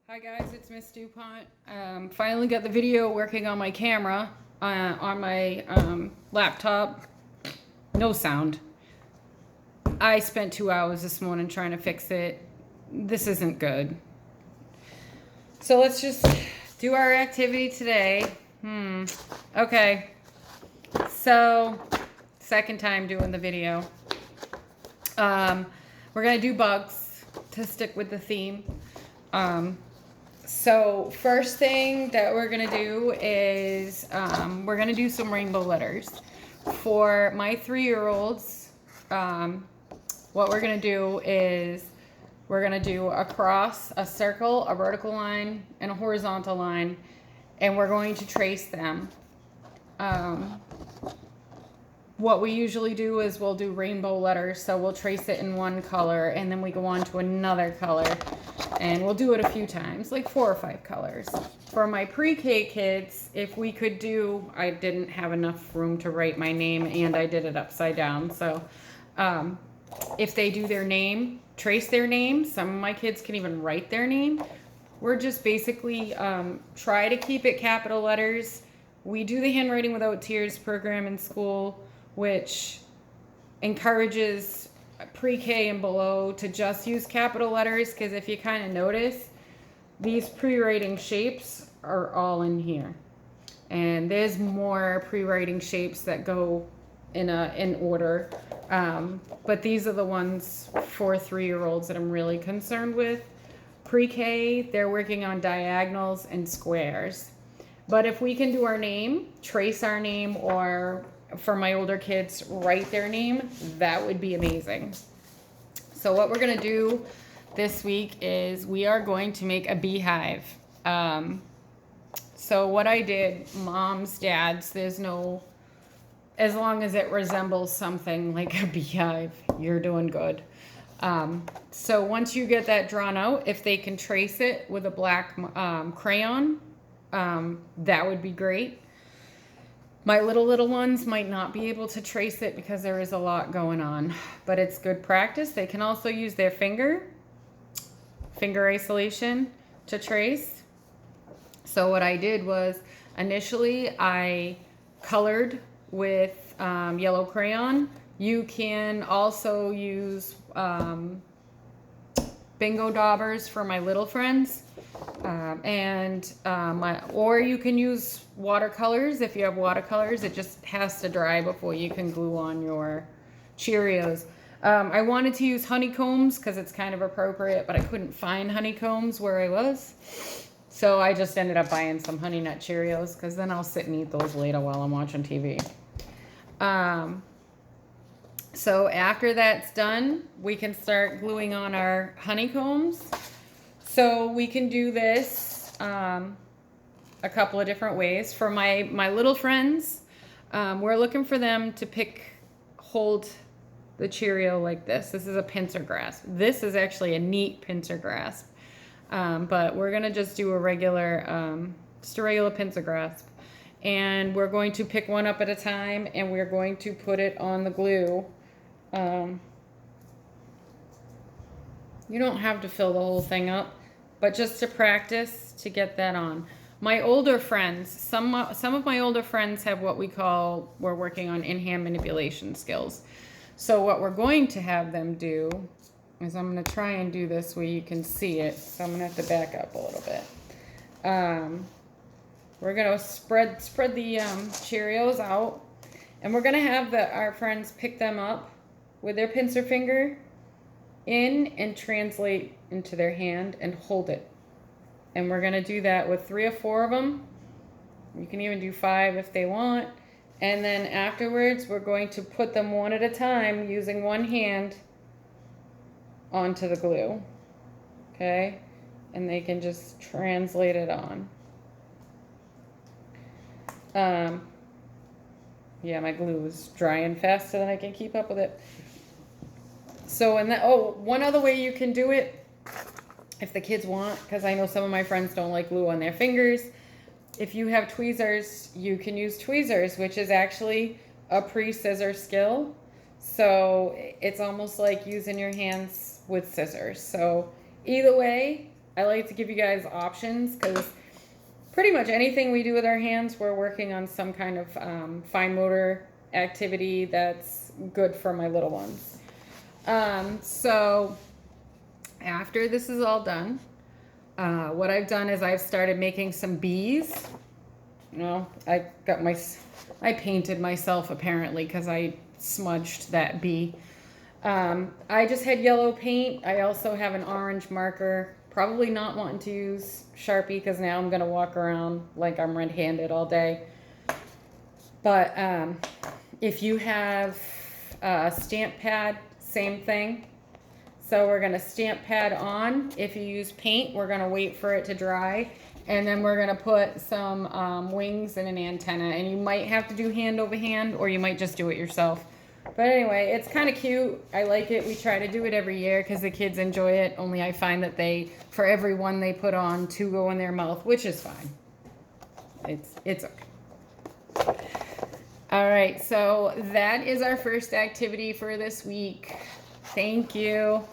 Hi guys, it's Miss DuPont. Finally got the video working on my camera, on my laptop. No sound. I spent 2 hours this morning trying to fix it. This isn't good. So let's just do our activity today. Okay. So, second time doing the video. We're gonna do bugs to stick with the theme. So first thing that we're gonna do is we're gonna do some rainbow letters. For my 3-year-olds, what we're gonna do is we're gonna do a cross, a circle, a vertical line, and a horizontal line, and we're going to trace them. What we usually do is we'll do rainbow letters, so we'll trace it in one color and then we go on to another color, and we'll do it a few times, like 4 or 5 colors. For my pre-K kids, if we could do, I didn't have enough room to write my name and I did it upside down, so if they do their name, trace their name, some of my kids can even write their name. We're just basically try to keep it capital letters. We do the Handwriting Without Tears program in school, which encourages pre-K and below to just use capital letters, because if you kind of notice, these pre-writing shapes are all in here. And there's more pre-writing shapes that go in order. But these are the ones for 3-year-olds that I'm really concerned with. Pre-K, they're working on diagonals and squares. But if we can do our name, trace our name, or for my older kids, write their name, that would be amazing. So what we're gonna do this week is we are going to make a beehive. So what I did, moms, dads, there's no, as long as it resembles something like a beehive, you're doing good. So once you get that drawn out, if they can trace it with a black crayon, that would be great. My little ones might not be able to trace it because there is a lot going on, but it's good practice. They can also use their finger isolation to trace. So what I did was initially I colored with yellow crayon. You can also use bingo daubers for my little friends. Or you can use watercolors. If you have watercolors, it just has to dry before you can glue on your Cheerios. I wanted to use honeycombs because it's kind of appropriate, but I couldn't find honeycombs where I was. So I just ended up buying some Honey Nut Cheerios, because then I'll sit and eat those later while I'm watching TV. So after that's done, we can start gluing on our honeycombs. So we can do this a couple of different ways. For my little friends, we're looking for them to hold the Cheerio like this. This is a pincer grasp. This is actually a neat pincer grasp. But we're gonna just do a regular pincer grasp. And we're going to pick one up at a time, and we're going to put it on the glue. You don't have to fill the whole thing up, but just to practice to get that on. My older friends, some of my older friends have what we're working on in-hand manipulation skills. So what we're going to have them do is, I'm going to try and do this where you can see it. So I'm going to have to back up a little bit. We're going to spread the Cheerios out, and we're going to have our friends pick them up with their pincer finger in and translate into their hand and hold it. And we're going to do that with 3 or 4 of them. You can even do 5 if they want. And then afterwards, we're going to put them one at a time using one hand onto the glue. Okay? And they can just translate it on. Yeah, my glue is drying faster than I can keep up with it. So, one other way you can do it, if the kids want, because I know some of my friends don't like glue on their fingers. If you have tweezers, you can use tweezers, which is actually a pre-scissor skill. So it's almost like using your hands with scissors. So either way, I like to give you guys options because pretty much anything we do with our hands, we're working on some kind of fine motor activity that's good for my little ones. So after this is all done, what I've done is I've started making some bees. You know, I painted myself apparently because I smudged that bee. I just had yellow paint. I also have an orange marker. Probably not wanting to use Sharpie because now I'm going to walk around like I'm red-handed all day. But if you have a stamp pad, same thing. So we're going to stamp pad on. If you use paint, we're going to wait for it to dry. And then we're going to put some wings and an antenna. And you might have to do hand over hand, or you might just do it yourself. But anyway, it's kind of cute. I like it. We try to do it every year because the kids enjoy it. Only I find that for every one they put on, 2 go in their mouth, which is fine. It's okay. All right, so that is our first activity for this week. Thank you.